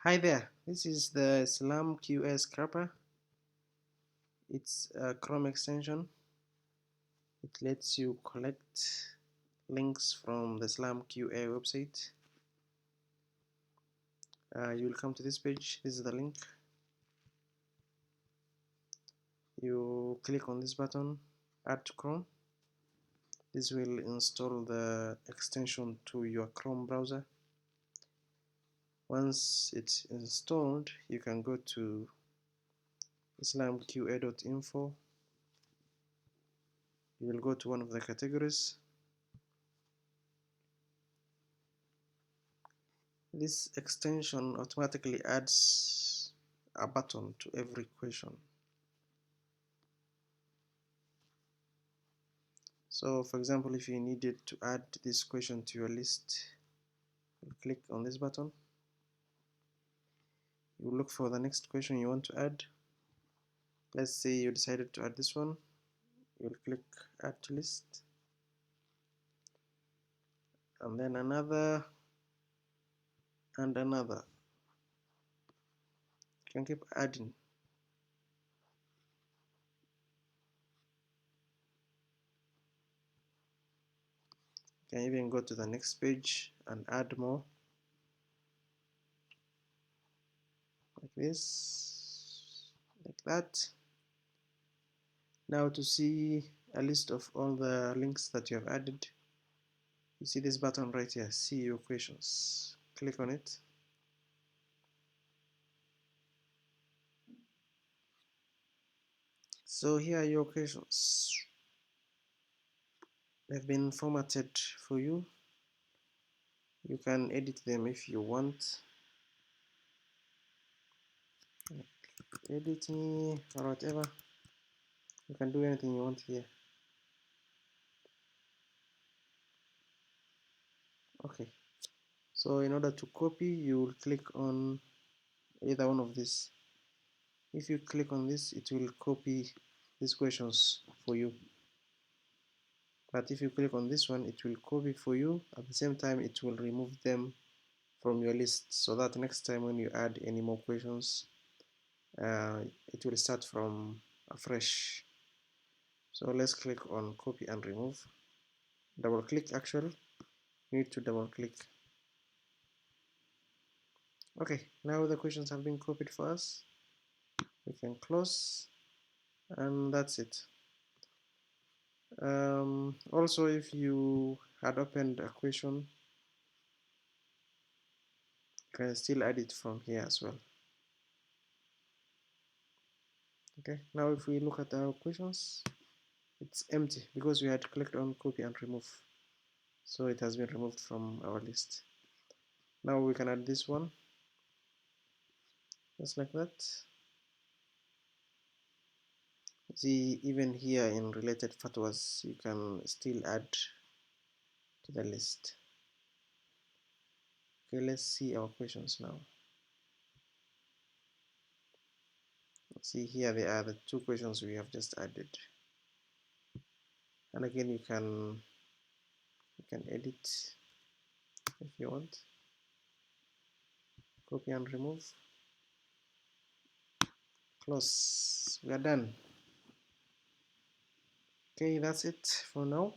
Hi there, this is the IslamQA scrapper. It's a Chrome extension. It lets you collect links from the IslamQA website. You will come to this page. This is the link. You click on this button, add to Chrome. This will install the extension to your Chrome browser. Once it's installed, you can go to islamqa.info. You will go to one of the categories. This extension automatically adds a button to every question. So for example, if you needed to add this question to your list, you click on this button. You look for the next question you want to add. Let's say you decided to add this one. You'll click add to list, and then another and another. You can keep adding. You can even go to the next page and add more, like this, like that. Now to see a list of all the links that you have added, you see this button right here, see your questions. Click on it. So here are your questions. They've been formatted for you. You can edit them if you want. Edit me or whatever. You can do anything you want here. Okay. So in order to copy, you will click on either one of these. If you click on this, it will copy these questions for you. But if you click on this one, it will copy for you. At the same time, it will remove them from your list, so that next time when you add any more questions, it will start from afresh. So let's click on copy and remove. Double click, actually. You need to double click. Okay, now the questions have been copied for us. We can close, and that's it. Also, if you had opened a question, you can still add it from here as well. Okay, now if we look at our questions, it's empty because we had clicked on copy and remove, so it has been removed from our list. Now we can add this one, just like that. See, even here in related fatwas, you can still add to the list. Okay, let's see our questions now. See, here they are, the two questions we have just added. And again, you can edit if you want. Copy and remove. Close. We are done. Okay, that's it for now.